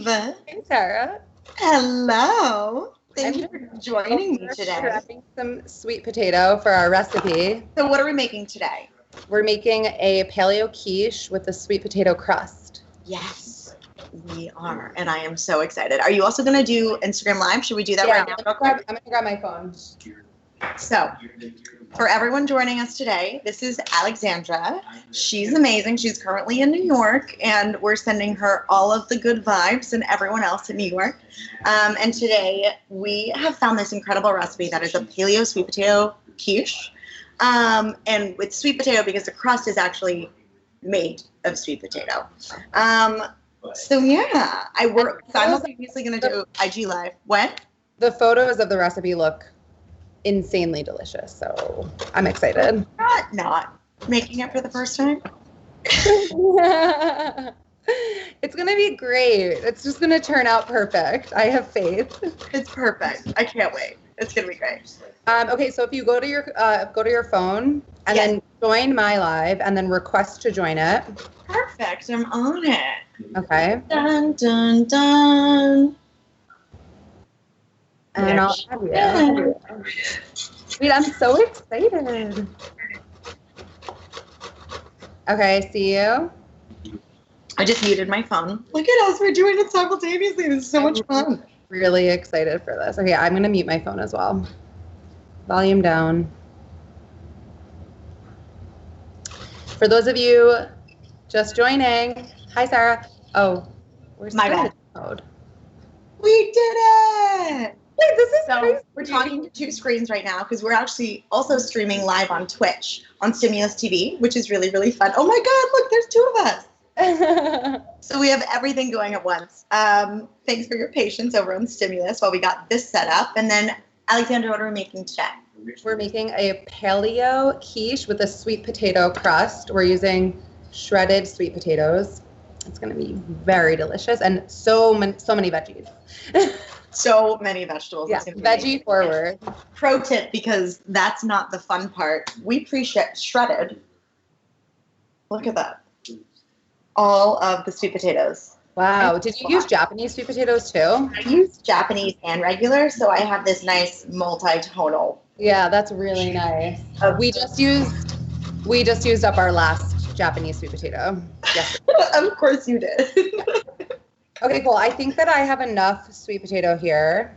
Hey, Sara. Hello. Thank you for joining me today. We're having some sweet potato for our recipe. So what are we making today? We're making a paleo quiche with a sweet potato crust. Yes, we are. And I am so excited. Are you also going to do Instagram Live? Should we do that right now? I'm going to grab my phone. So, for everyone joining us today, this is Alexandra. She's amazing. She's currently in New York, and we're sending her all of the good vibes and everyone else in New York. And today we have found this incredible recipe that is a paleo sweet potato quiche. And with sweet potato, because the crust is actually made of sweet potato. So yeah, we're simultaneously going to do IG Live. What? The photos of the recipe look insanely delicious, so I'm excited. Not making it for the first time. It's gonna be great. It's just gonna turn out perfect. I have faith. It's perfect. I can't wait. It's gonna be great. Okay, so if you go to your phone and then join my live and then request to join it. Perfect. I'm on it. Okay. Dun dun dun. And I'll add you. Wait, I'm so excited. Okay, see you. I just muted my phone. Look at us. We're doing it simultaneously. This is so much fun. Really excited for this. Okay, I'm going to mute my phone as well. Volume down. For those of you just joining, hi, Sara. Oh, where's my bad mode? We did it. Wait, this is crazy. We're talking to two screens right now because we're actually also streaming live on Twitch on Stimulus TV, which is really, really fun. Oh my God, look, there's two of us. So we have everything going at once. Thanks for your patience over on Stimulus while we got this set up. And then, Alexandra, what are we making today? We're making a paleo quiche with a sweet potato crust. We're using shredded sweet potatoes. It's going to be very delicious and so many veggies. So many vegetables. Yeah, veggie forward. Pro tip, because that's not the fun part. We shredded. Look at that. All of the sweet potatoes. Wow. Did you use Japanese sweet potatoes too? I used Japanese and regular, so I have this nice multi-tonal. Yeah, that's really nice. We just used up our last Japanese sweet potato. Yes. Of course you did. Okay, cool. I think that I have enough sweet potato here.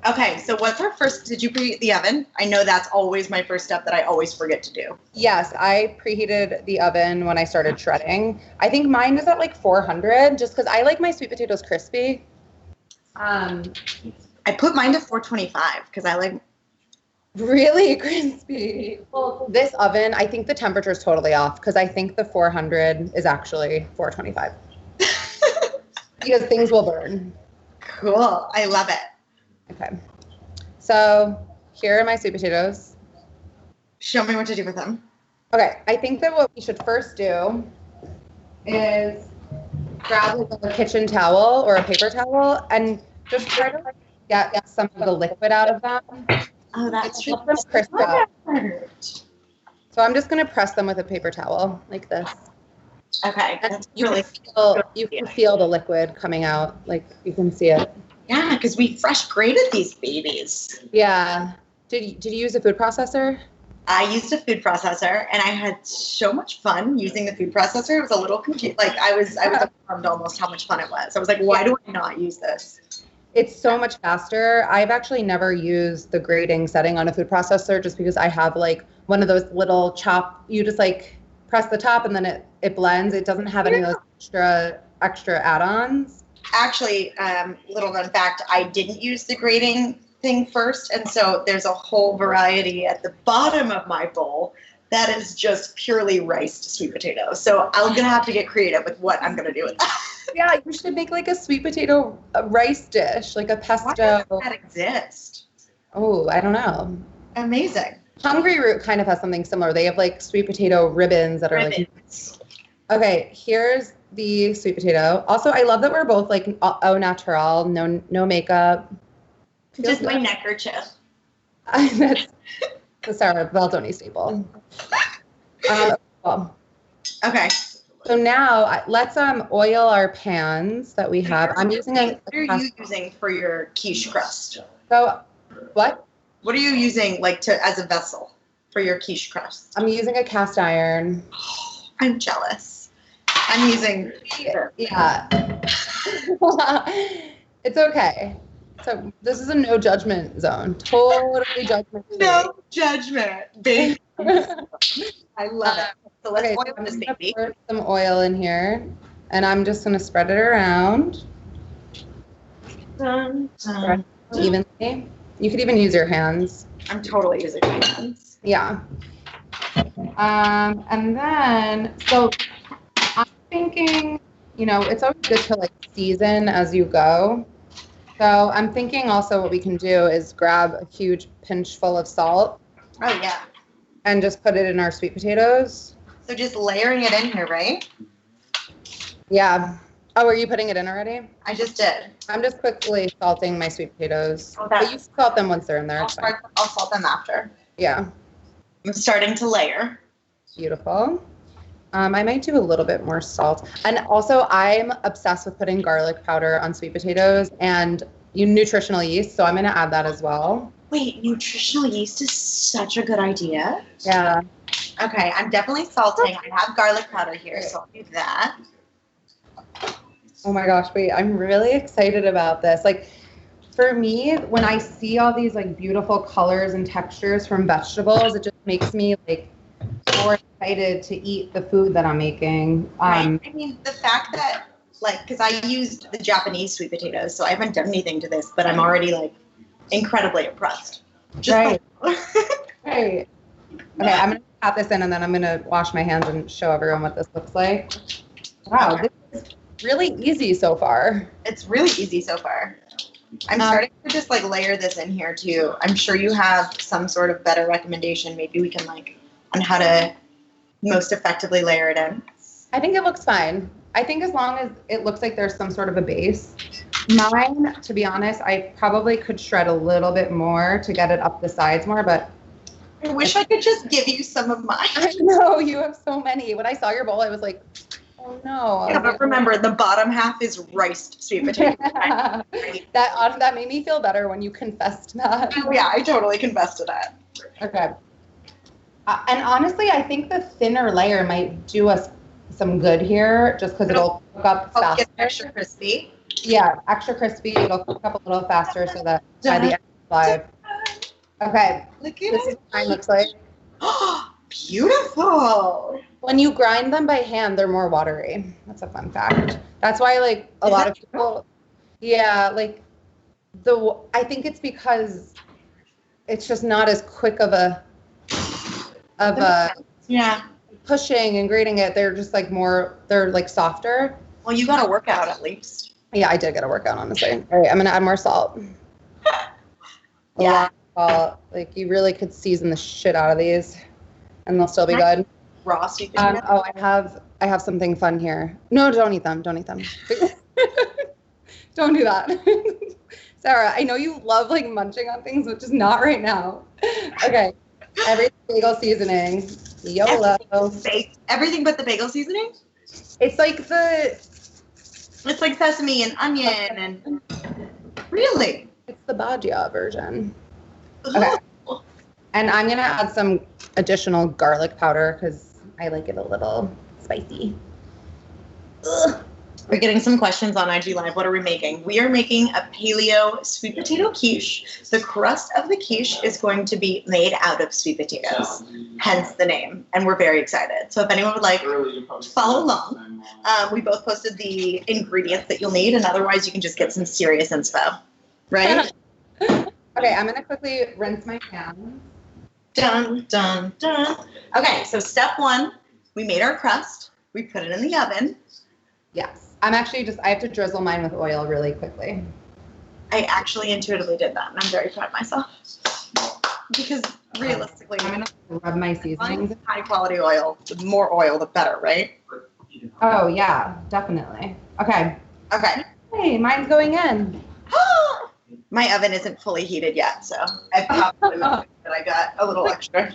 Okay, so what's our first? Did you preheat the oven? I know that's always my first step that I always forget to do. Yes, I preheated the oven when I started shredding. I think mine is at like 400 just because I like my sweet potatoes crispy. I put mine to 425 because I like really crispy. Well, this oven, I think the temperature is totally off because I think the 400 is actually 425. Because things will burn. Cool. I love it. Okay. So here are my sweet potatoes. Show me what to do with them. Okay. I think that what we should first do is grab a kitchen towel or a paper towel and just try to get some of the liquid out of them. Oh, that's true. Crisp up. So I'm just going to press them with a paper towel like this. Okay. You can feel the liquid coming out. Like you can see it. Yeah, because we fresh grated these babies. Yeah. Did you use a food processor? I used a food processor, and I had so much fun using the food processor. It was a little confused. Like I was alarmed almost how much fun it was. I was like, why do I not use this? It's so much faster. I've actually never used the grating setting on a food processor just because I have like one of those little you just like press the top and then it blends. It doesn't have any of those extra add-ons. Actually, little known fact, I didn't use the grating thing first, and so there's a whole variety at the bottom of my bowl that is just purely riced sweet potato. So I'm gonna have to get creative with what I'm gonna do with that. Yeah, you should make like a sweet potato rice dish, like a pesto. Why does that exist? Oh, I don't know. Amazing. Hungry Root kind of has something similar. They have like sweet potato ribbons that are like. Okay, here's the sweet potato. Also, I love that we're both like au natural, no makeup. Just my neckerchief. That's the Sara Baldoni staple. Cool. Okay, So now let's oil our pans that we have. I'm using a. What are you using for your quiche crust? So, what? What are you using as a vessel for your quiche crust? I'm using a cast iron. I'm jealous. I'm using. Yeah. It's okay. So this is a no judgment zone. Totally judgment free. No judgment, baby. I love it. So let's oil this baby. Pour some oil in here, and I'm just gonna spread it around. Spread it evenly. You could even use your hands. I'm totally using my hands. Yeah. And then, so I'm thinking, it's always good to like season as you go. So I'm thinking also what we can do is grab a huge pinch full of salt. Oh, yeah. And just put it in our sweet potatoes. So just layering it in here, right? Yeah. Oh, are you putting it in already? I just did. I'm just quickly salting my sweet potatoes. Oh, but you salt them once they're in there. I'll salt them after. Yeah. I'm starting to layer. Beautiful. I might do a little bit more salt. And also, I'm obsessed with putting garlic powder on sweet potatoes and nutritional yeast, so I'm going to add that as well. Wait, nutritional yeast is such a good idea. Yeah. Okay, I'm definitely salting. I have garlic powder here, so I'll do that. Oh my gosh, wait, I'm really excited about this. Like, for me, when I see all these like beautiful colors and textures from vegetables, it just makes me like more excited to eat the food that I'm making. Right. I mean, the fact that because I used the Japanese sweet potatoes, so I haven't done anything to this, but I'm already incredibly impressed. Right. Right. Okay, I'm gonna pat this in and then I'm gonna wash my hands and show everyone what this looks like. Wow, okay. This is really easy so far. It's really easy so far. I'm starting to just layer this in here too. I'm sure you have some sort of better recommendation. Maybe we can on how to most effectively layer it in. I think it looks fine. I think as long as it looks like there's some sort of a base. Mine, to be honest, I probably could shred a little bit more to get it up the sides more, but I wish I could just give you some of mine. I know, you have so many. When I saw your bowl, I was like, oh no. Yeah, but remember, the bottom half is riced sweet potato. That made me feel better when you confessed that. Oh, yeah, I totally confessed to that. Okay. And honestly, I think the thinner layer might do us some good here, just because it'll cook up faster. Get extra crispy. Yeah, extra crispy. It'll cook up a little faster so that by the end of live. Okay. Look at this is what mine looks like. Beautiful. When you grind them by hand, they're more watery. That's a fun fact. That's why a lot of people, yeah, I think it's because it's just not as quick of a yeah. Pushing and grating it. They're just they're softer. Well, you got a workout at least. Yeah, I did get a workout, honestly. All right, I'm gonna add more salt. Yeah. Salt. You really could season the shit out of these, and they'll still be good. Raw sweet Oh, I have something fun here. No, don't eat them. Don't eat them. Don't do that. Sarah, I know you love munching on things, which is not right now. Okay. Every bagel seasoning. YOLO. Everything but the bagel seasoning? It's It's like sesame and onion and really? It's the Baja version. Okay. And I'm gonna add some additional garlic powder because I like it a little spicy. Ugh. We're getting some questions on IG Live. What are we making? We are making a paleo sweet potato quiche. The crust of the quiche is going to be made out of sweet potatoes, hence the name. And we're very excited. So if anyone would like to follow along, we both posted the ingredients that you'll need, and otherwise you can just get some serious info, right? Okay, I'm gonna quickly rinse my hands. Dun, dun, dun. Okay, so step one, we made our crust. We put it in the oven. Yes. I have to drizzle mine with oil really quickly. I actually intuitively did that, and I'm very proud of myself. Because realistically, I'm going to rub my seasonings. High quality oil. The more oil, the better, right? Oh, yeah, definitely. Okay. Okay. Hey, mine's going in. My oven isn't fully heated yet, so I probably that I got a little extra.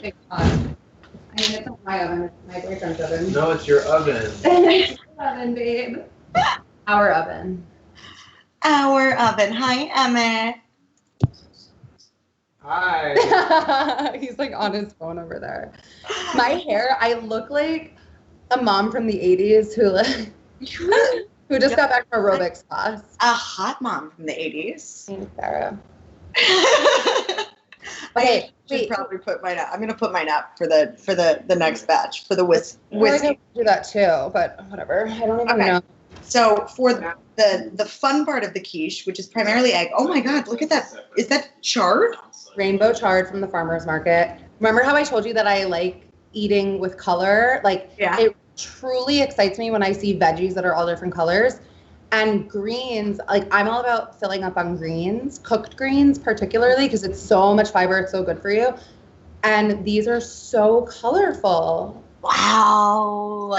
I mean, it's not my oven, it's my boyfriend's oven. No, it's your oven. It's your oven, babe. Our oven. Our oven. Hi, Emmett. Hi. He's like on his phone over there. My hair, I look like a mom from the 80s who just got back from aerobics class. A hot mom from the 80s. Thanks, Sara. Okay, should probably put mine up. I'm gonna put mine up for the next batch for the whiskey. I could do that too, but whatever. I don't even know. So for the fun part of the quiche, which is primarily egg. Oh my God, look at that! Is that chard? Rainbow chard from the farmer's market. Remember how I told you that I like eating with color? Like, it truly excites me when I see veggies that are all different colors. And greens, like I'm all about filling up on greens, cooked greens particularly, because it's so much fiber, it's so good for you. And these are so colorful. Wow.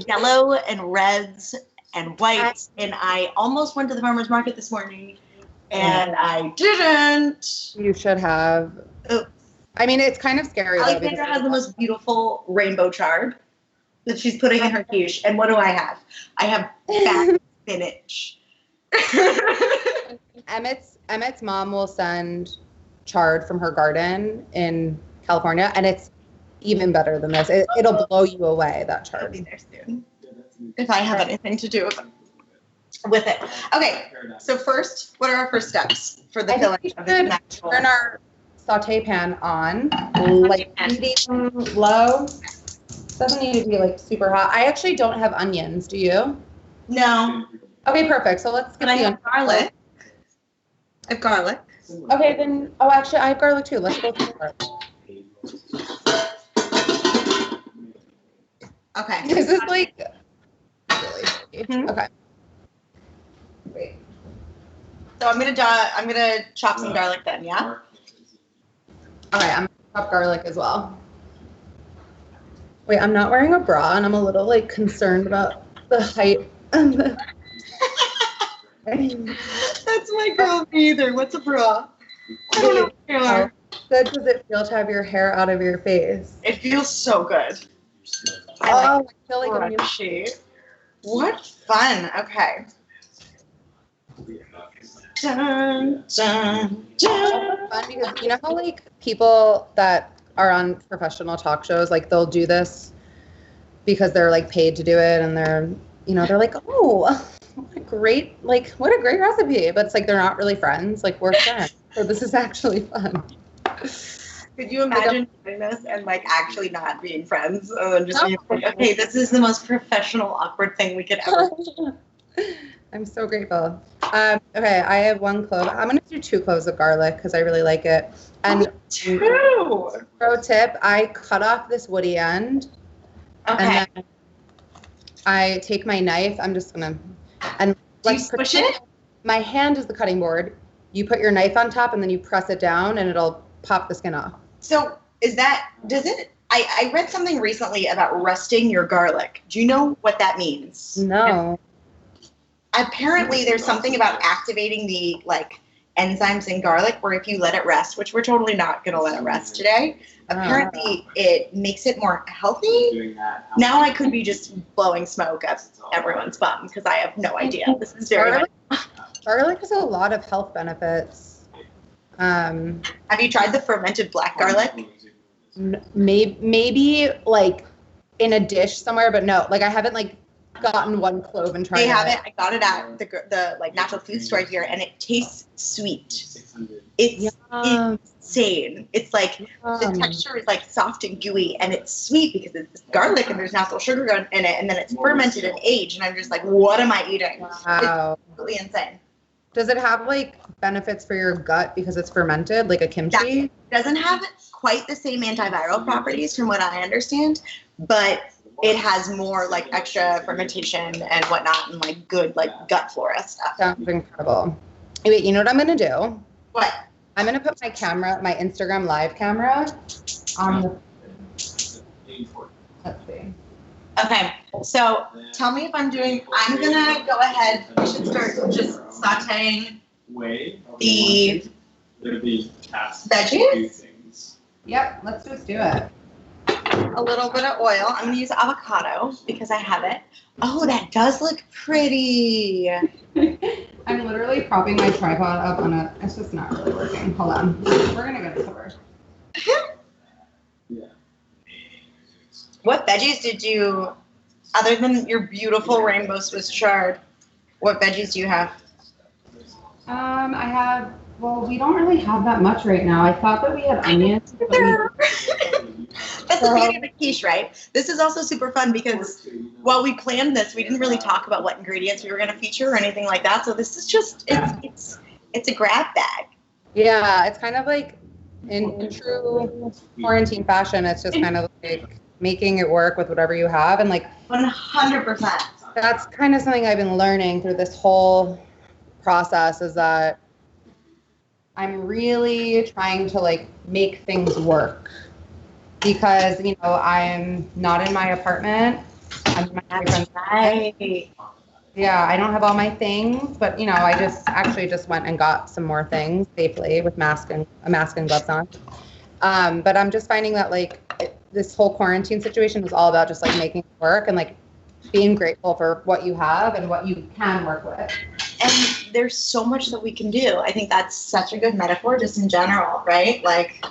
Yellow and reds and whites. And I almost went to the farmer's market this morning and I didn't. You should have. Oops. I mean, it's kind of scary. Alexandra has the most beautiful rainbow chard that she's putting in her quiche. And what do I have? I have fat spinach. Emmett's mom will send chard from her garden in California, and it's even better than this. It'll blow you away, that chard. I'll be there soon if I have anything to do with it. Okay, so first, what are our first steps for the filling of this natural? Turn our saute pan on, like medium low. Doesn't need to be like super hot. I actually don't have onions. Do you? No. Okay, perfect. So let's get I have garlic. I have garlic. Okay, then. Oh, actually, I have garlic too. Let's go through garlic. Okay. This is like really okay. Wait. So I'm gonna chop some garlic then. Yeah. Okay, I'm gonna chop garlic as well. Wait, I'm not wearing a bra, and I'm a little like concerned about the height and the. That's my girl. Me either. What's a bra? I don't know. How good does it feel to have your hair out of your face? It feels so good. I feel like I'm new. What fun. Okay. Dun, dun, dun. Fun because you know how like people that are on professional talk shows, like they'll do this because they're like paid to do it, and they're like, oh, what a great recipe, but it's like they're not really friends. Like we're friends, so this is actually fun. Could you imagine doing this and like actually not being friends and just being like, okay, this is the most professional, awkward thing we could ever do. I'm so grateful. Okay, I have 1 clove. I'm gonna do 2 cloves of garlic because I really like it. And 2. Pro tip: I cut off this woody end. Okay. And then I take my knife. I'm just gonna do you squish it? My hand is the cutting board. You put your knife on top and then you press it down and it'll pop the skin off. So I read something recently about rusting your garlic. Do you know what that means? No. Apparently there's something about activating the like enzymes in garlic where if you let it rest, which we're totally not going to let it rest today, apparently it makes it more healthy. Now I could be just blowing smoke up everyone's bum because I have no idea. This is very garlic has a lot of health benefits. Have you tried the fermented black garlic? Maybe like in a dish somewhere, but no, like I haven't like gotten 1 clove and tried it. They have it. I got it at the like natural food store here, and it tastes sweet. It's insane. It's like the texture is like soft and gooey, and it's sweet because it's garlic and there's natural sugar in it, and then it's fermented and aged, and I'm just like, what am I eating? Wow. It's completely insane. Does it have like benefits for your gut because it's fermented, like a kimchi? It doesn't have quite the same antiviral properties from what I understand, but it has more like extra fermentation and whatnot and like good like gut flora stuff. Sounds incredible. Wait, you know what I'm gonna do? What? I'm gonna put my Instagram live camera on the. Let's see. Okay, so tell me if I'm gonna go ahead. We should start just sauteing the veggies. Yep, let's just do it. a little bit of oil. I'm gonna use avocado because I have it. Oh, that does look pretty. I'm literally propping my tripod up on a. It's just not really working. Hold on. We're gonna get this over. What veggies did you, other than your beautiful rainbow Swiss chard, what veggies do you have? I have. Well, we don't really have that much right now. I thought that we had onions. But That's the beauty of the quiche, right? This is also super fun because while we planned this, we didn't really talk about what ingredients we were going to feature or anything like that. So this is just it's a grab bag. Yeah, it's kind of like in true quarantine fashion. It's just kind of like making it work with whatever you have, and like 100%. that's kind of something I've been learning through this whole process is that I'm really trying to like make things work because, you know, I'm not in my apartment. I'm in my boyfriend's apartment. Yeah, I don't have all my things, but you know, I just went and got some more things safely with a mask and gloves on. But I'm just finding that like this whole quarantine situation is all about just like making it work and like being grateful for what you have and what you can work with. And there's so much that we can do. I think that's such a good metaphor just in general, right? Like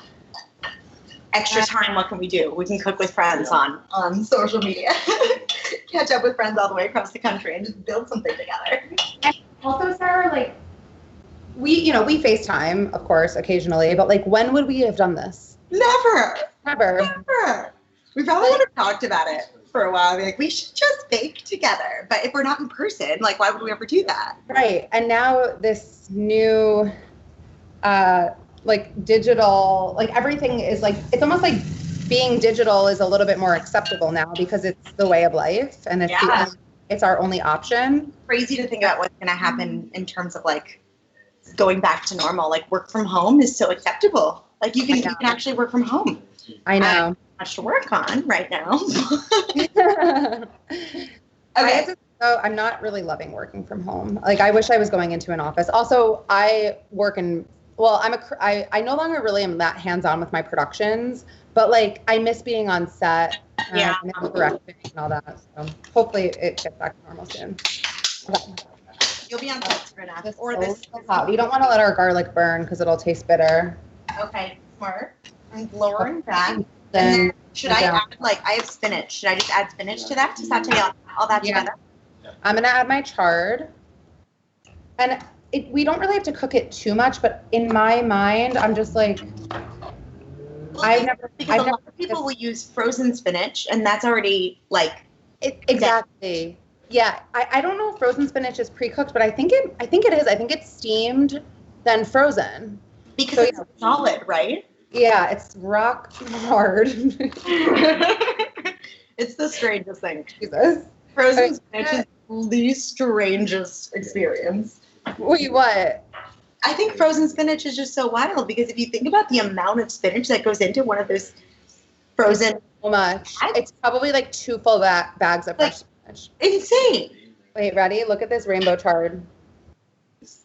extra time, what can we do? We can cook with friends on social media. Catch up with friends all the way across the country and just build something together. And also, Sarah, like we FaceTime, of course, occasionally, but like when would we have done this? Never. Never. We probably would have talked about it for a while. Be like, we should just bake together. But if we're not in person, like, why would we ever do that? Right. And now this new, like digital, like everything is like, it's almost like being digital is a little bit more acceptable now because it's the way of life and it's our only option. Crazy to think about what's going to happen in terms of like going back to normal. Like work from home is so acceptable. Like you can actually work from home. I know. Much to work on right now. Okay. I'm not really loving working from home. Like I wish I was going into an office. Also, I work in, well, I no longer really am that hands-on with my productions, but like I miss being on set and directing and all that. So hopefully it gets back to normal soon. Okay. You'll be on set soon enough. Or this hot. We don't want to let our garlic burn because it'll taste bitter. Okay, smart. I'm lowering that. Then should I add, like, I have spinach. Should I just add spinach to that to saute all that together? I'm going to add my chard. And we don't really have to cook it too much, but in my mind, I'm just like, Because a lot of people will use frozen spinach, and that's already, like... Exactly. Yeah, I don't know if frozen spinach is pre-cooked, but I think it is. I think it's steamed, then frozen. Because it's solid, right? Yeah, it's rock hard. It's the strangest thing. Jesus. Frozen spinach is the strangest experience. Wait, what? I think frozen spinach is just so wild because if you think about the amount of spinach that goes into one of those frozen... So much. It's probably like 2 full bags of fresh spinach. Insane. Wait, ready? Look at this rainbow chard.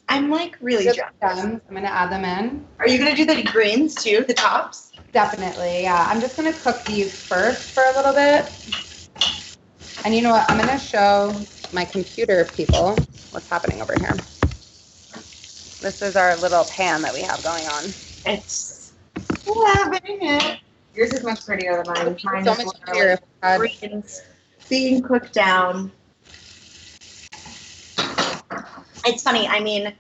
I'm like really jealous. I'm going to add them in. Are you going to do the greens too, the tops? Definitely, yeah. I'm just going to cook these first for a little bit. And you know what? I'm going to show my computer people what's happening over here. This is our little pan that we have going on. It's loving it. Yours is much prettier than mine. Mine so is much prettier. Greens being cooked down. It's funny. I mean,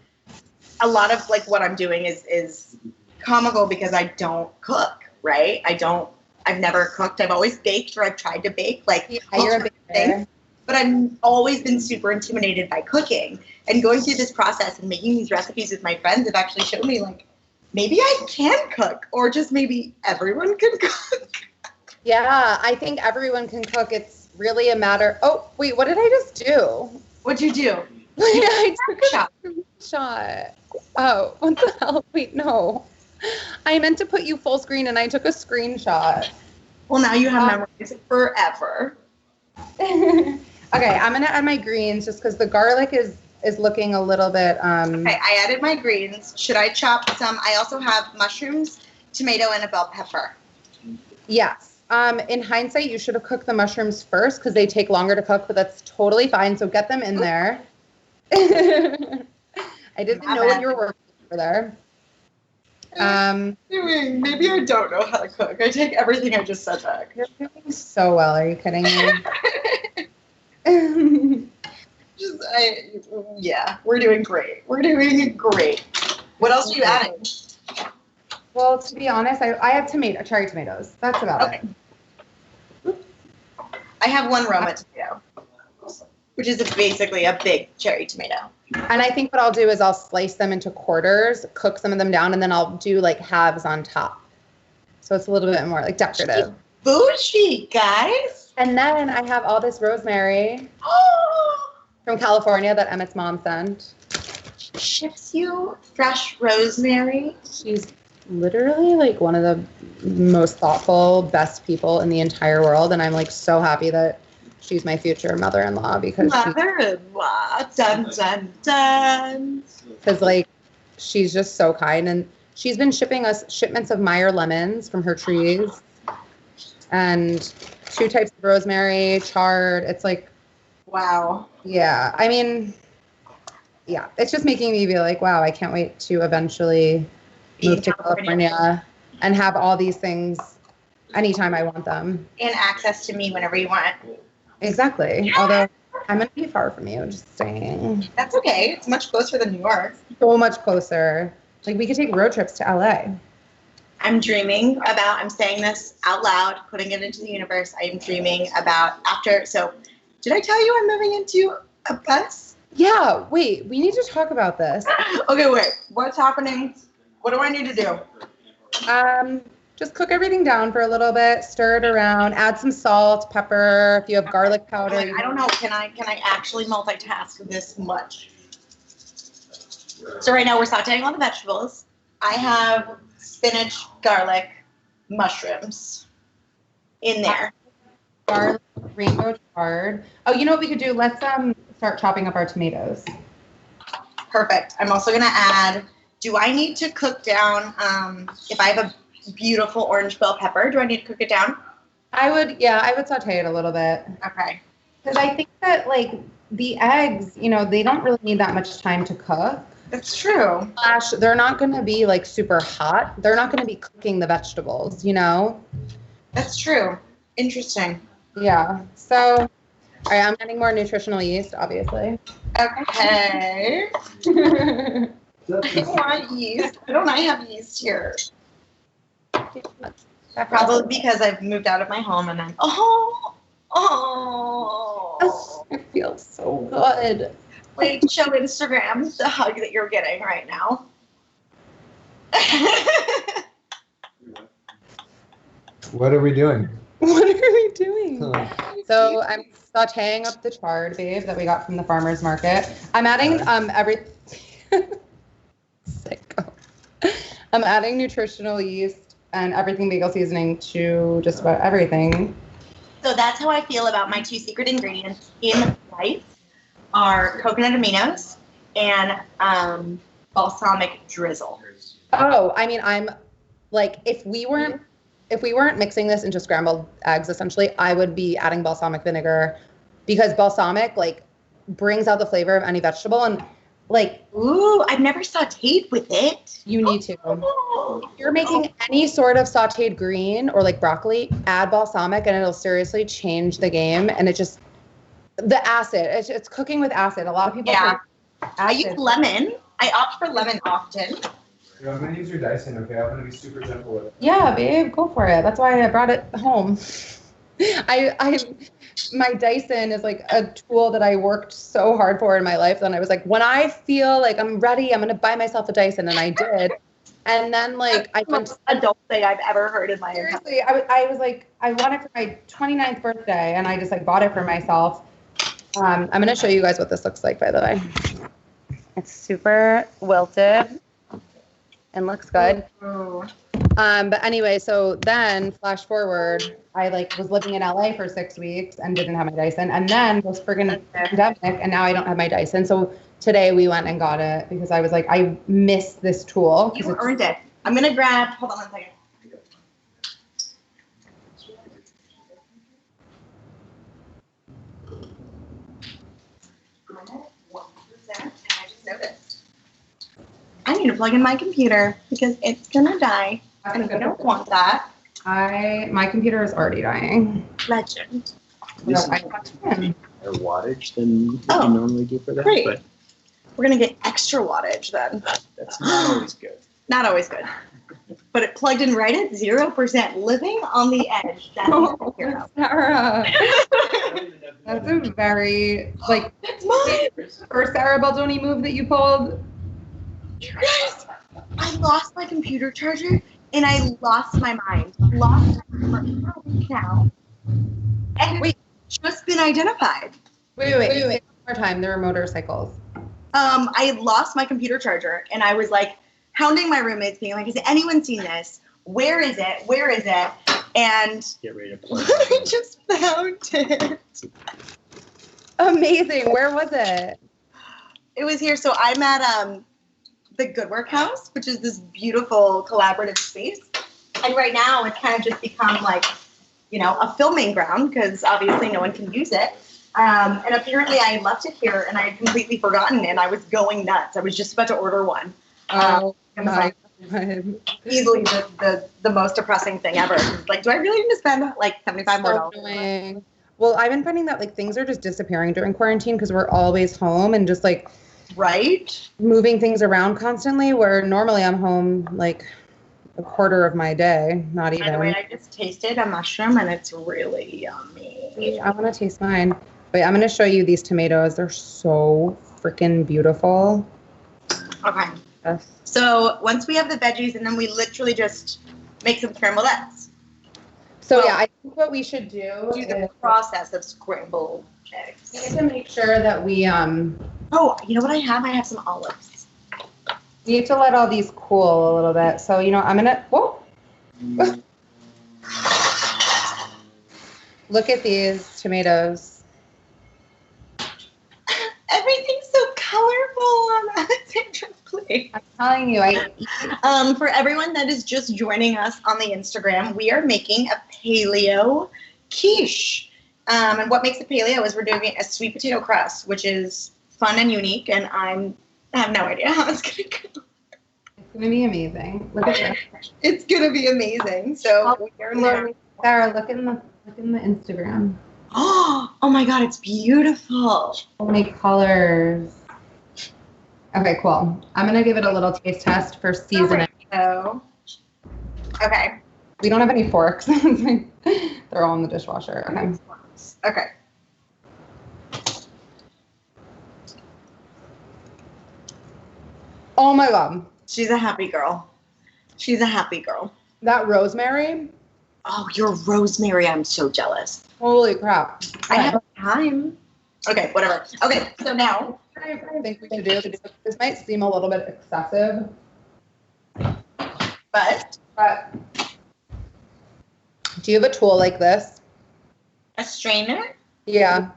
a lot of like what I'm doing is comical because I don't cook, right? I've never cooked. I've always baked or I've tried to bake, like you're a baker. But I've always been super intimidated by cooking. And going through this process and making these recipes with my friends have actually shown me like maybe I can cook, or just maybe everyone can cook. Yeah, I think everyone can cook. It's really a matter. Oh, wait, what did I just do? What'd you do? I took a screenshot. Oh, what the hell? Wait, no. I meant to put you full screen and I took a screenshot. Well, now you have memories forever. Okay, I'm going to add my greens just because the garlic is looking a little bit... Okay, I added my greens. Should I chop some? I also have mushrooms, tomato, and a bell pepper. Yes. In hindsight, you should have cooked the mushrooms first because they take longer to cook, but that's totally fine. So get them in there. I didn't know what you were working over there. Maybe I don't know how to cook. I take everything I just said back. You're doing so well. Are you kidding me? Yeah, we're doing great. We're doing great. What else are you adding? Well, to be honest, I have cherry tomatoes. That's about it. I have one Roma tomato, which is basically a big cherry tomato. And I think what I'll do is I'll slice them into quarters, cook some of them down, and then I'll do like halves on top. So it's a little bit more like decorative. Bougie, guys. And then I have all this rosemary from California that Emmett's mom sent. She ships you fresh rosemary. She's literally like one of the most thoughtful, best people in the entire world. And I'm like so happy that she's my future mother-in-law because mother-in-law, dun, dun, dun. Because like she's just so kind, and she's been shipping us shipments of Meyer lemons from her trees, and 2 types of rosemary, chard. It's like, wow. Yeah, I mean, yeah, it's just making me be like, wow, I can't wait to eventually move to California and have all these things anytime I want them. And access to me whenever you want. Exactly. Yeah. Although I'm going to be far from you, just saying. That's okay. It's much closer than New York. So much closer. Like, we could take road trips to LA. I'm saying this out loud, putting it into the universe. I am dreaming about so did I tell you I'm moving into a bus? Yeah, wait, we need to talk about this. Okay, wait. What's happening? What do I need to do? Just cook everything down for a little bit, stir it around, add some salt, pepper. If you have garlic powder. I don't know. Can I actually multitask this much? So right now we're sauteing all the vegetables. I have spinach, garlic, mushrooms in there. Garlic, rainbow chard. Oh, you know what we could do? Let's start chopping up our tomatoes. Perfect. I'm also gonna add. Do I need to cook down? If I have a beautiful orange bell pepper, do I need to cook it down? I would saute it a little bit. Okay. Because I think that like the eggs, they don't really need that much time to cook. That's true. They're not going to be like super hot. They're not going to be cooking the vegetables, That's true. Interesting. Yeah. So, all right, I'm adding more nutritional yeast, obviously. Okay. I want yeast. Why don't I have yeast here? Probably because I've moved out of my home and I'm it feels so good. Wait, show Instagram the hug that you're getting right now. What are we doing? So I'm sauteing up the chard, babe, that we got from the farmer's market. I'm adding Sicko. I'm adding nutritional yeast and everything bagel seasoning to just about everything. So that's how I feel about my 2 secret ingredients in life are coconut aminos and balsamic drizzle. Oh, I mean, I'm like, if we weren't mixing this into scrambled eggs, essentially, I would be adding balsamic vinegar because balsamic like brings out the flavor of any vegetable and like. Ooh, I've never sauteed with it. You need to. If you're making any sort of sauteed green or like broccoli, add balsamic and it'll seriously change the game. And the acid, it's cooking with acid. A lot of people. Yeah. I use lemon. I opt for lemon often. I'm going to use your Dyson, okay? I'm going to be super gentle with it. Yeah, babe, go for it. That's why I brought it home. My Dyson is like a tool that I worked so hard for in my life. Then I was like, when I feel like I'm ready, I'm going to buy myself a Dyson. And I did. And then like I went to adult thing I've ever heard in my life. Seriously, I was like, I want it for my 29th birthday. And I just like bought it for myself. I'm going to show you guys what this looks like, by the way. It's super wilted and looks good. But anyway, so then flash forward, I like was living in LA for 6 weeks and didn't have my Dyson, and then was friggin' pandemic, and now I don't have my Dyson. So today we went and got it because I was like, I miss this tool. You earned it. I'm gonna grab. Hold on 1 second. need to plug in my computer because it's gonna die. And I don't want that. My computer is already dying. Legend. This No, is I can. higher wattage than what Oh, you normally do for that, great. but We're gonna get extra wattage then. that's not always good. Not always good. But it plugged in right at 0%, living on the edge. That's Oh, hero. Sarah. That's a very, like, That's mine. first Sara Baldoni move that you pulled. You guys, I lost my computer charger and I lost my mind. Lost it for a week now. And Wait. it's just been identified. Wait. Say it one more time. There were motorcycles. I had lost my computer charger and I was like hounding my roommates, being like, has anyone seen this? Where is it? Where is it? And Get ready to plug I it in. just found it. Amazing. Where was it? It was here. So I'm at the Good Work House, which is this beautiful collaborative space. And right now it's kind of just become like, a filming ground because obviously no one can use it. And apparently I left it here and I had completely forgotten and I was going nuts. I was just about to order one. Oh, It was my like God. easily the most depressing thing ever. Like, do I really need to spend like $75 more? So annoying. Well, I've been finding that like things are just disappearing during quarantine because we're always home and just like Right? moving things around constantly, where normally I'm home like a quarter of my day, not even. Anyway, I just tasted a mushroom and it's really yummy. I want to taste mine. Wait, I'm going to show you these tomatoes. They're so freaking beautiful. Okay. Yes. So once we have the veggies and then we literally just make some scrambled eggs. So Well, yeah, I think what we should do Do the is process of scrambled eggs. we need to make sure that we Oh, you know what I have? I have some olives. need to let all these cool a little bit. So, I'm going to, whoa. Look at these tomatoes. Everything's so colorful on Alexandra's plate. I'm telling you, I eat. For everyone that is just joining us on the Instagram, we are making a paleo quiche. And what makes it paleo is we're doing a sweet potato crust, which is fun and unique, and I have no idea how it's going to go. It's going to be amazing. Look at this. It's going to be amazing. So we're learning. Sarah, look in the Instagram. Oh my God, it's beautiful. So many colors. Okay, cool. I'm going to give it a little taste test for seasoning. So, okay. We don't have any forks. They're all in the dishwasher. Okay. Okay. Oh my God. She's a happy girl. She's a happy girl. That rosemary. Oh, your rosemary. I'm so jealous. Holy crap. I have time. Okay, whatever. Okay, so now. I think we should do. This might seem a little bit excessive, But but do you have a tool like this? a strainer? Yeah.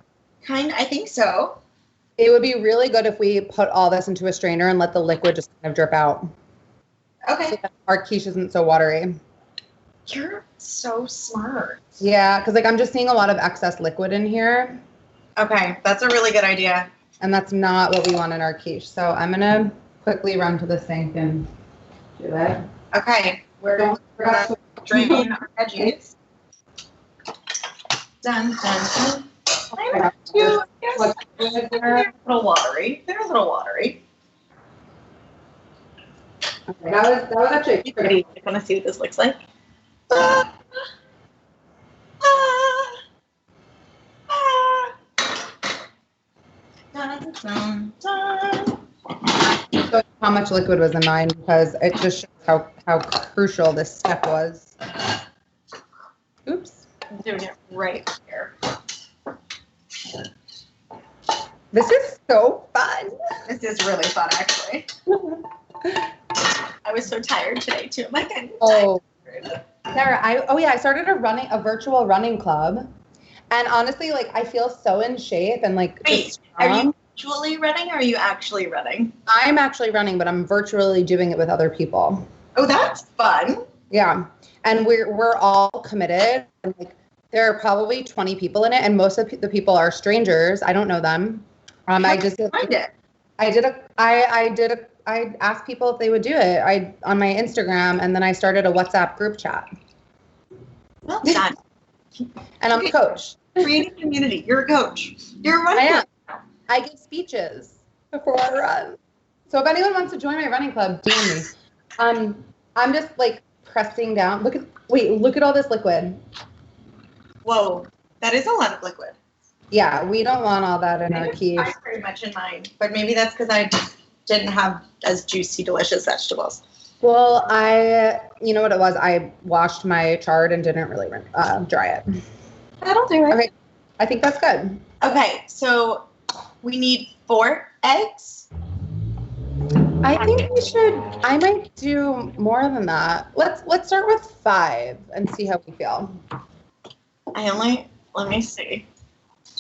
I think so. It would be really good if we put all this into a strainer and let the liquid just kind of drip out. Okay. So that our quiche isn't so watery. You're so smart. Yeah, because I'm just seeing a lot of excess liquid in here, Okay, that's a really good idea. and that's not what we want in our quiche. So I'm gonna quickly run to the sink and do it. Okay, we're going to drain our veggies. Dun, dun, dun. They're a little watery. They're a little watery. Okay, that was actually pretty. I want to see what this looks like. Ah. Ah. Ah. Dun, dun, dun. So how much liquid was in mine, because it just shows how crucial this step was. Oops. I'm doing it right here. This is so fun. This is really fun, actually. I was so tired today too. I'm like, I'm Oh, tired. Sarah, I started a virtual running club, and honestly, like I feel so in shape and like Wait, just are strong. you virtually running or are you actually running? I'm actually running, but I'm virtually doing it with other people. Oh, that's fun. Yeah, and we're all committed. And like there are probably 20 people in it, and most of the people are strangers. I don't know them. I just Find it. I did I asked people if they would do it. On my Instagram, and then I started a WhatsApp group chat. Well done. And I'm a coach. Creating community. You're a coach. You're a running I am. coach. I give speeches before I run. So if anyone wants to join my running club, DM me. I'm just like pressing down. Look at all this liquid. Whoa, that is a lot of liquid. Yeah, we don't want all that in our quiche. I very much in mine, but maybe that's because I didn't have as juicy, delicious vegetables. Well, you know what it was? I washed my chard and didn't really dry it. That'll do it. Okay, I think that's good. Okay, so we need 4 eggs. I think I might do more than that. Let's start with 5 and see how we feel. Let me see.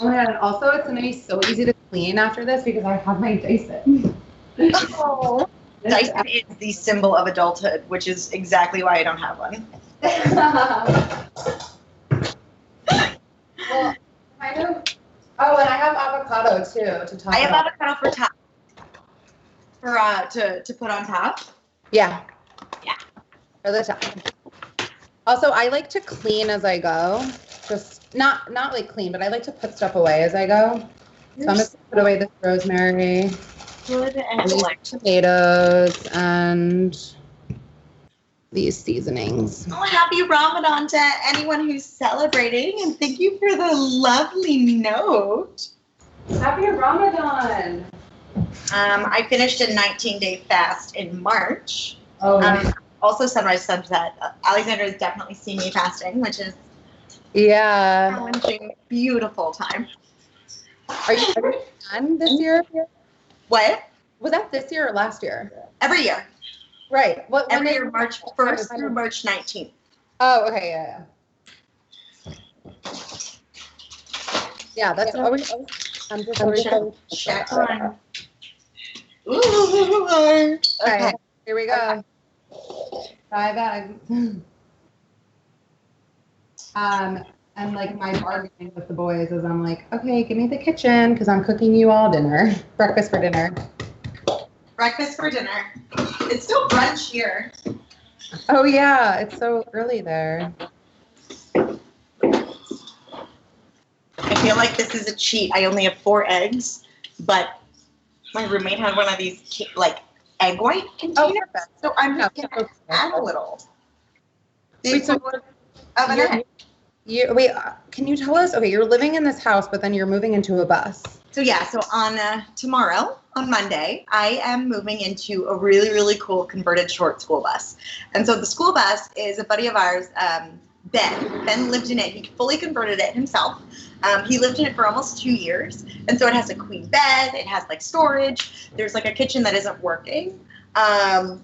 Oh my god, and also it's gonna be so easy to clean after this because I have my Dyson. Oh. Dyson is the symbol of adulthood, which is exactly why I don't have one. Well, kind of. Oh, and I have avocado too to top. I have avocado for top. To put on top. Yeah. Yeah. For the top. Also, I like to clean as I go. Just not like clean, but I like to put stuff away as I go. So I'm just gonna put away this rosemary, Good and these tomatoes, and these seasonings. Oh, happy Ramadan to anyone who's celebrating, and thank you for the lovely note. Happy Ramadan. I finished a 19-day fast in March. Oh, Also sunrise sunset. Alexandra has definitely seen me fasting, which is yeah. challenging, beautiful time. Are you done this year? What? Was that this year or last year? Every year. Right. Every year, March 1st through March 19th. Oh, okay, yeah. Yeah, that's always. I'm just always. Check on. Ooh. Okay, here we go. 5 eggs. And like my bargaining with the boys is I'm like, okay, give me the kitchen because I'm cooking you all dinner, breakfast for dinner. Breakfast for dinner. It's still brunch here. Oh yeah, it's so early there. I feel like this is a cheat. I only have 4 eggs, but my roommate had one of these like egg white containers, so I'm just gonna add a little. Wait, so Of an egg. can you tell us? Okay, you're living in this house, but then you're moving into a bus. So yeah, so on tomorrow, on Monday, I am moving into a really, really cool converted short school bus. And so the school bus is a buddy of ours, Ben. Ben lived in it. He fully converted it himself. He lived in it for almost 2 years. And so it has a queen bed. It has like storage. There's like a kitchen that isn't working. But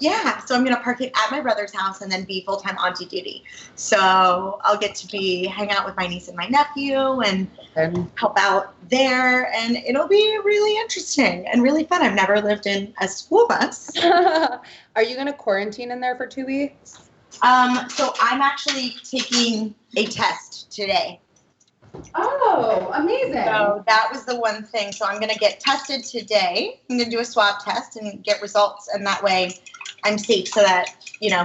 yeah, so I'm going to park it at my brother's house and then be full-time auntie duty. So I'll get to hang out with my niece and my nephew and help out there. And it'll be really interesting and really fun. I've never lived in a school bus. Are you going to quarantine in there for 2 weeks? So I'm actually taking a test today. Oh, amazing. So that was the one thing. So I'm going to get tested today. I'm going to do a swab test and get results. And that way I'm safe so that,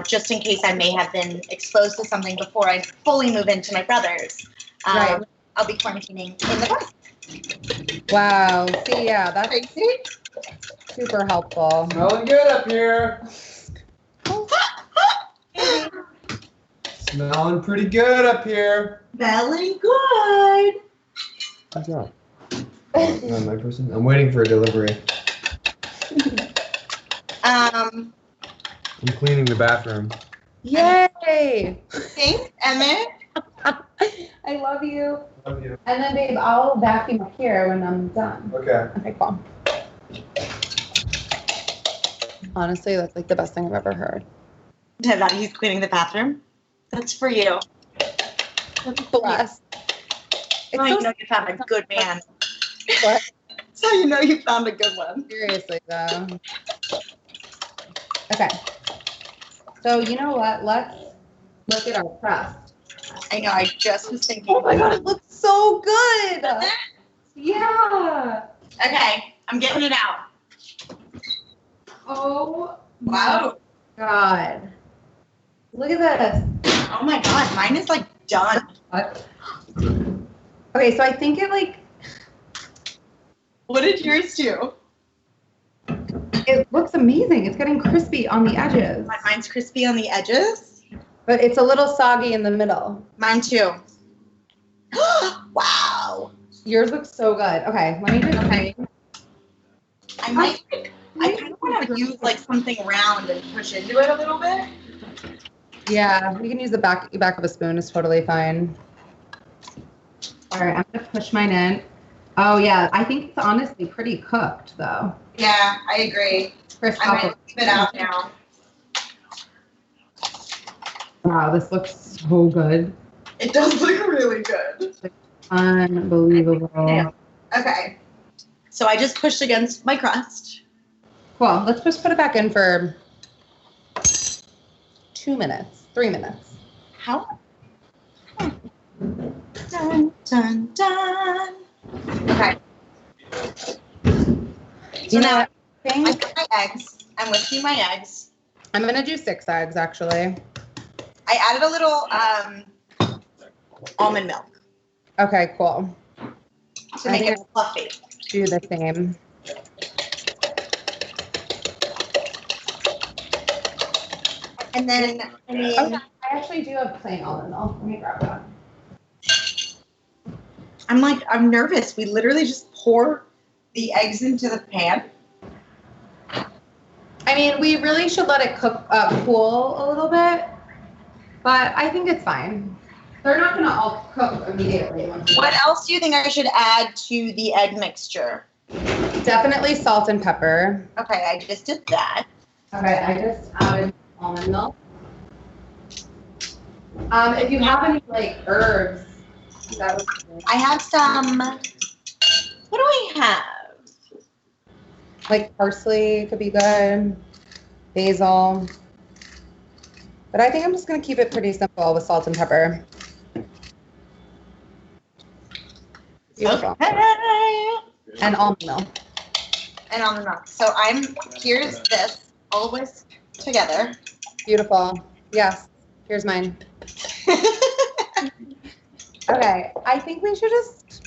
just in case I may have been exposed to something before I fully move into my brother's, right. I'll be quarantining in the bus. Wow. See, yeah, that's Crazy. super helpful. Smelling good up here. Smelling pretty good up here. Smelling good. Good job. My person. I'm waiting for a delivery. Um. I'm cleaning the bathroom. Yay! Thanks, Emmett. I love you. Love you. And then, babe, I'll vacuum up here when I'm done. Okay. Okay, cool. Honestly, that's like the best thing I've ever heard. That he's cleaning the bathroom. That's for you. Bless. That's how you know you found a good man. What? That's how you know you found a good one. Seriously, though. Okay. So, you know what? Let's look at our crust. I know, I just was thinking. Oh my god, it looks so good! Yeah! Okay, I'm getting it out. Oh, Wow. God. Look at this. Oh my god, mine is like done. Okay, so I think it like, What did yours do? it looks amazing. It's getting crispy on the edges, Mine's crispy on the edges. but it's a little soggy in the middle. Mine too. Wow. Yours looks so good. Okay, let me just. Okay. I kind of want to use like something round and push into it a little bit. Yeah, we can use the back of a spoon. It's totally fine. All right, I'm gonna push mine in. Oh yeah, I think it's honestly pretty cooked though. Yeah, I agree. Crisp I'm off gonna of- leave it out now. Wow, this looks so good. It does look really good. Unbelievable. Yeah. Okay. So I just pushed against my crust. Cool. Let's just put it back in for 2 minutes, 3 minutes. How? Dun, dun, dun. Okay. You know, now I I think put my eggs. I'm whisking my eggs. I'm gonna do 6 eggs actually. I added a little almond milk Okay, cool. to make it fluffy. Do the same. And then I mean, Okay, I actually do have plain almond milk. Let me grab that. I'm nervous. We literally just pour the eggs into the pan. I mean, we really should let it cool a little bit, but I think it's fine. They're not gonna all cook immediately. What else do you think I should add to the egg mixture? Definitely salt and pepper. Okay, I just did that. Okay, I just added almond milk. If you have any like herbs, that would be good. I have some. What do I have? Like parsley could be good, basil. But I think I'm just gonna keep it pretty simple with salt and pepper. Beautiful. Okay. And almond milk. And almond milk. So here's this all whisked together. Beautiful. Yes. Here's mine. Okay. I think we should just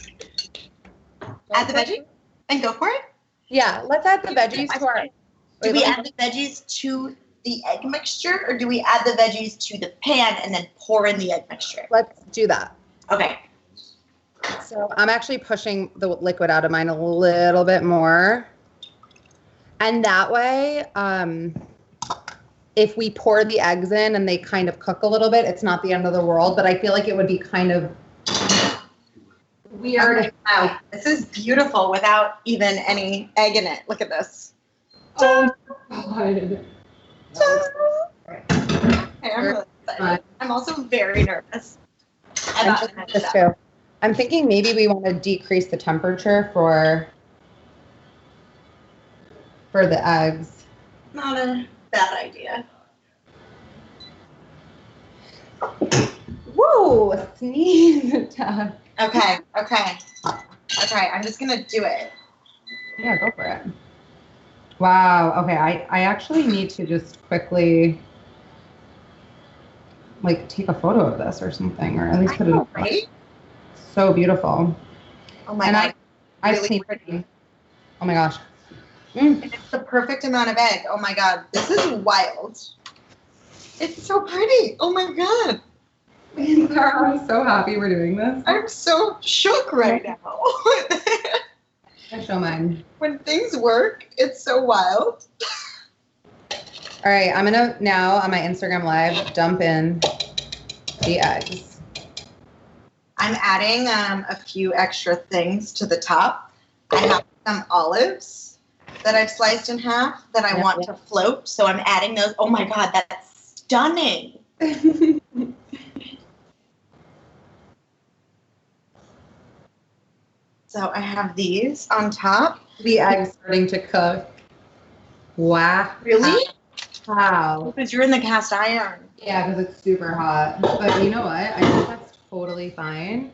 Add the veggies and go for it. Yeah. Let's add the veggies to our. Do we add the veggies to the egg mixture, or do we add the veggies to the pan and then pour in the egg mixture? Let's do that. Okay. So I'm actually pushing the liquid out of mine a little bit more. And that way, if we pour the eggs in and they kind of cook a little bit, it's not the end of the world, but I feel like it would be kind of weird. Okay. Wow. This is beautiful without even any egg in it. Look at this. Oh, God. Okay, I'm really excited. I'm also very nervous about the next This step. too. I'm thinking maybe we want to decrease the temperature for the eggs. Not a bad idea. Whoa, sneeze attack. Okay. I'm just gonna do it. Yeah, go for it. Wow. Okay, I actually need to just quickly like take a photo of this or something, or at least put it up. Right? So beautiful. Oh my And god. I've Really seen. pretty. Oh my gosh. And it's the perfect amount of egg. Oh my god. This is wild. It's so pretty. Oh my god. Sara, I'm so happy we're doing this. I'm so shook right now. I show mine. When things work, it's so wild. All right, I'm gonna now on my Instagram live dump in the eggs. I'm adding a few extra things to the top. I have some olives that I've sliced in half that I want to float. So I'm adding those. Oh my god, that's stunning. So I have these on top. The eggs starting to cook. Wow. Really? Wow. Because you're in the cast iron. Yeah, because it's super hot. But you know what? I think that's totally fine.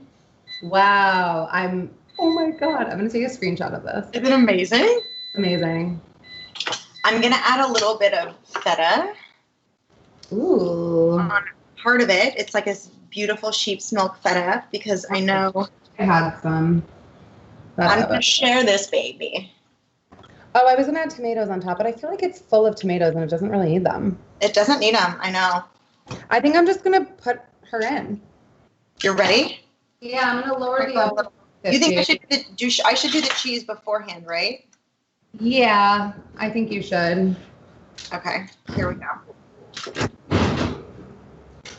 Wow. I'm Oh my God. I'm going to take a screenshot of this. Is it amazing? Amazing. I'm going to add a little bit of feta Ooh. on part of it. It's like a beautiful sheep's milk feta because I know I had some. I'm going to share this baby. Oh, I was going to add tomatoes on top, but I feel like it's full of tomatoes and it doesn't really need them. It doesn't need them. I know. I think I'm just going to put her in. You're ready? Yeah, I'm going to lower the oven. You think I should do the cheese beforehand, right? Yeah, I think you should. Okay, here we go.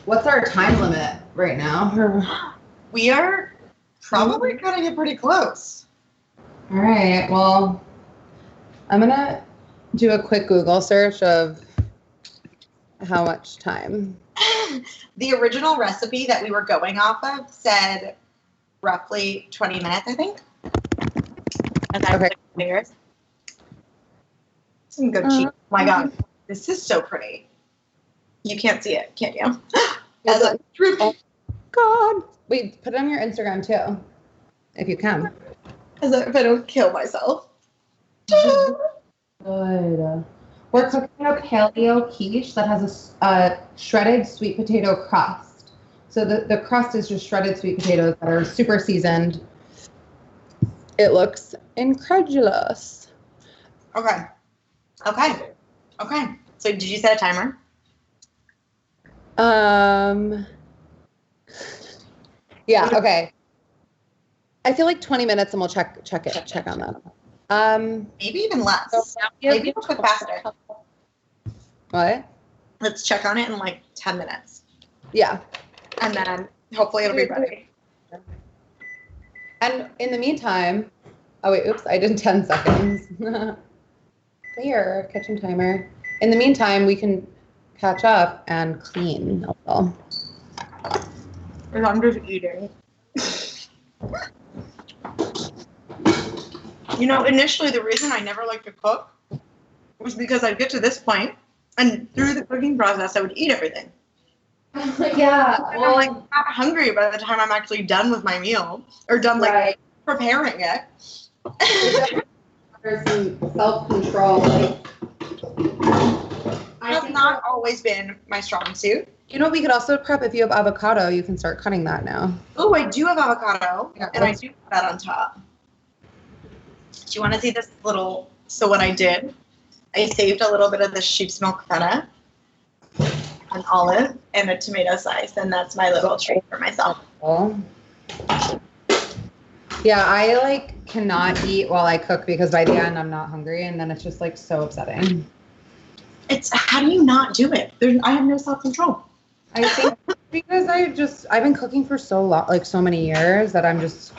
What's our time limit right now? We are probably cutting it pretty close. All right, well, I'm going to do a quick Google search of how much time. The original recipe that we were going off of said roughly 20 minutes, I think. And that's Okay. like some good cheese. Oh my God, this is so pretty. You can't see it, can you? As a Oh, God. Wait, put it on your Instagram too, if you can. if I don't kill myself. Good. We're cooking a paleo quiche that has a shredded sweet potato crust. So the crust is just shredded sweet potatoes that are super seasoned. It looks incredulous. Okay. So did you set a timer? Yeah, okay. I feel like 20 minutes and we'll check on that. Maybe even less. So Maybe we'll cook faster. What? Let's check on it in like 10 minutes. Yeah. And then hopefully it'll be ready. And in the meantime, oh wait, oops, I did 10 seconds. Here, kitchen timer. In the meantime, we can catch up and clean a little. Because I'm just eating. You know, initially the reason I never liked to cook was because I'd get to this point, and through the cooking process, I would eat everything. Yeah, And I'm like not hungry by the time I'm actually done with my meal or done like preparing it. There's some self-control. Has not always been my strong suit. You know, we could also prep if you have avocado. You can start cutting that now. Oh, I do have avocado, Yeah. and I do put that on top. Do you want to see this little? So what I did, I saved a little bit of the sheep's milk feta, an olive, and a tomato slice, and that's my little treat for myself. Yeah, I cannot eat while I cook because by the end I'm not hungry, and then it's just so upsetting. It's how do you not do it? I have no self-control. I think because I've been cooking for so long, so many years that I'm just,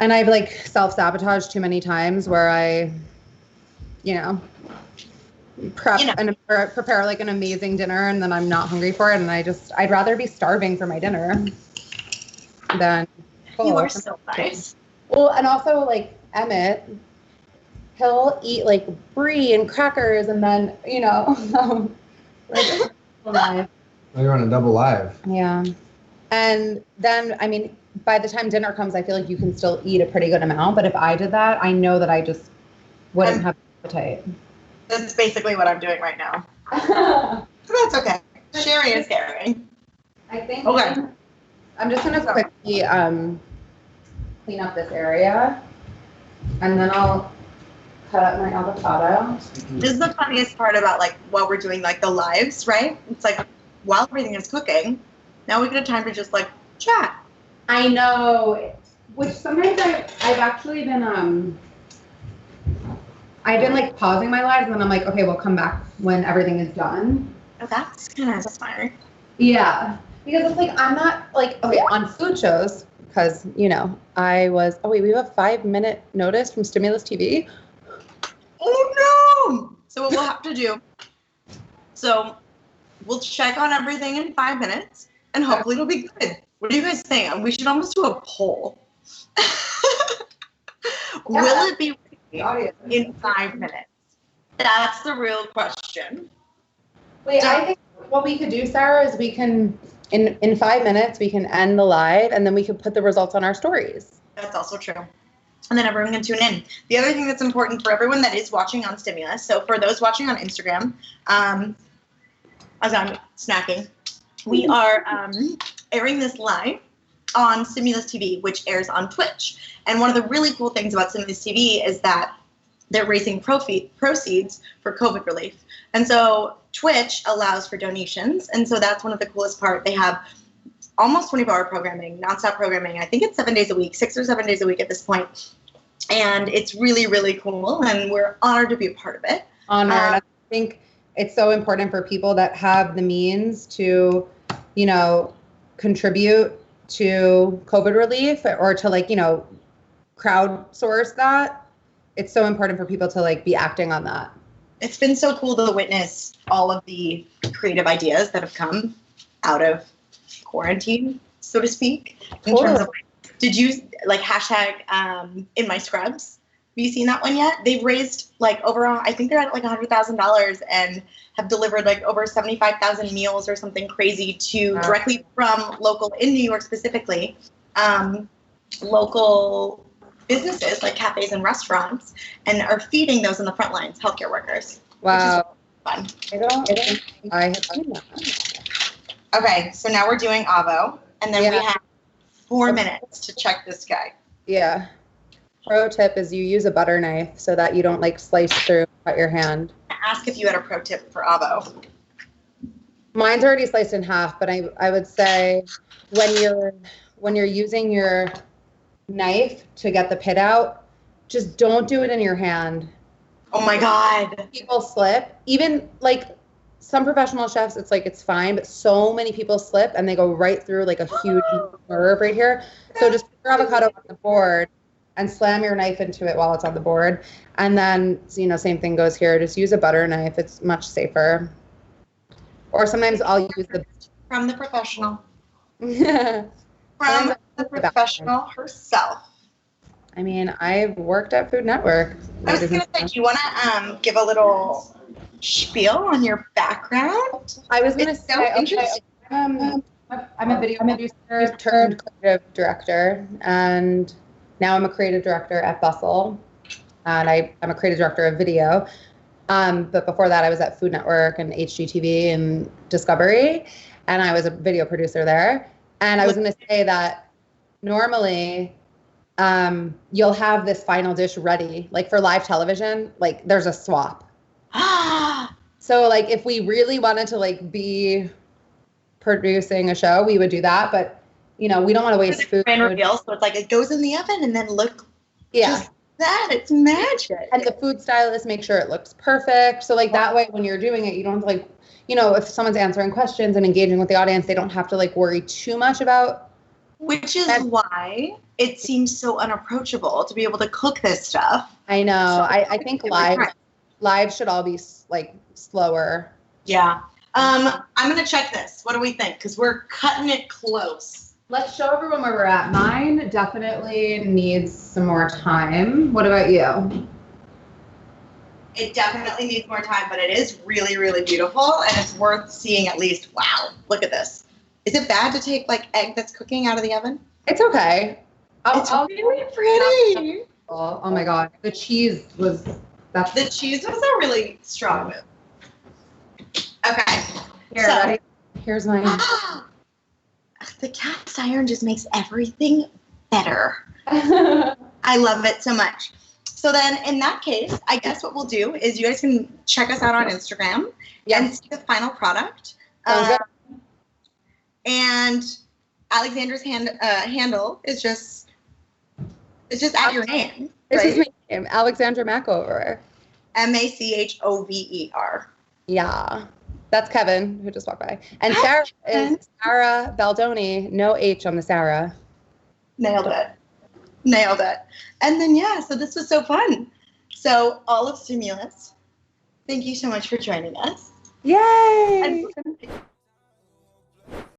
and I've self-sabotaged too many times where I, prep and prepare an amazing dinner and then I'm not hungry for it, and I'd rather be starving for my dinner than full. You are so nice. Well, and also Emmett, he'll eat brie and crackers and then live. Oh, you're on a double live. Yeah. And then, by the time dinner comes, I feel like you can still eat a pretty good amount. But if I did that, I know that I just wouldn't have appetite. That's basically what I'm doing right now. That's okay. Sharing is caring. I think. Okay. I'm just gonna quickly clean up this area, and then I'll cut up my avocado. This is the funniest part about while we're doing the lives, right? It's while everything is cooking, now we get a time to just chat. I know, which sometimes I've actually been pausing my lives and then I'm okay, we'll come back when everything is done. Oh, that's kind of smart. Yeah, because it's I'm not okay on food shows because I was we have a 5-minute notice from Stimulus TV. Oh no! So what we'll have to do, we'll check on everything in 5 minutes and hopefully it'll be good. What do you guys think? We should almost do a poll. Will it be in 5 minutes? That's the real question. Wait, I think what we could do, Sarah, is we can in 5 minutes we can end the live and then we can put the results on our stories. That's also true. And then everyone can tune in. The other thing that's important for everyone that is watching on Stimulus, so for those watching on Instagram, as I'm snacking, we are airing this live on Stimulus TV, which airs on Twitch. And one of the really cool things about Stimulus TV is that they're raising proceeds for COVID relief. And so Twitch allows for donations. And so that's one of the coolest part. They have almost 24-hour programming, nonstop programming. I think it's 7 days a week, 6 or 7 days a week at this point. And it's really, really cool. And we're honored to be a part of it. Honored. I think it's so important for people that have the means to, you know, contribute to COVID relief or to, like, you know, crowdsource that. It's so important for people to, like, be acting on that. It's been so cool to witness all of the creative ideas that have come out of quarantine, so to speak. In terms of, did you, like, hashtag in my scrubs? Have you seen that one yet? They've raised, like, over, I think they're at, like, $100,000 and have delivered, like, over 75,000 meals or something crazy to directly from local, in New York specifically, local businesses like cafes and restaurants, and are feeding those in the front lines, healthcare workers. Wow. Which is fun. I have seen that. Okay, so now we're doing Avo, and then we have 4 minutes to check this guy. Yeah. Pro tip is you use a butter knife so that you don't, like, slice through and cut your hand. Ask if you had a pro tip for Avo. Mine's already sliced in half, but I would say when you're using your knife to get the pit out, just don't do it in your hand. Oh my God. People slip. Even, like, some professional chefs, it's like it's fine, but so many people slip and they go right through, like, a huge nerve right here. So just put your avocado on the board and slam your knife into it while it's on the board. And then, you know, same thing goes here. Just use a butter knife. It's much safer. Or sometimes I'll use the... From the professional. From the professional herself. I mean, I've worked at Food Network. I was going to say, do you want to give a little spiel on your background? I was going to It's so say, interesting. I'm a video producer turned creative director, and now I'm a creative director at Bustle, and I'm a creative director of video. But before that, I was at Food Network and HGTV and Discovery, and I was a video producer there. And I was going to say that normally you'll have this final dish ready, like for live television, like there's a swap. So, like, if we really wanted to, like, be producing a show, we would do that. But, you know, we don't want to waste food. Grand reveal, so it's like it goes in the oven and then look. Yeah. Just that, it's magic. And the food stylist make sure it looks perfect. So, like, that way when you're doing it, you don't have to, like, you know, if someone's answering questions and engaging with the audience, they don't have to, like, worry too much about. Which is why it seems so unapproachable to be able to cook this stuff. I know. I think live should all be, like, slower. Yeah. I'm going to check this. What do we think? Because we're cutting it close. Let's show everyone where we're at. Mine definitely needs some more time. What about you? It definitely needs more time, but it is really, really beautiful, and it's worth seeing at least. Wow, look at this. Is it bad to take, like, egg that's cooking out of the oven? It's okay. It's really pretty. Oh my God. The cheese was... The cheese was a really strong move. Okay. Here, ready? Here's mine. The cast iron just makes everything better. I love it so much. So then, in that case, I guess what we'll do is you guys can check us out on Instagram and see the final product. And Alexandra's handle is just at your name. This right? is my name, Alexandra Machover. Machover. Yeah. That's Kevin, who just walked by. And Sara is Sara Baldoni, no H on the Sara. Nailed it. And then, so this was so fun. So all of Stimulus, thank you so much for joining us. Yay! And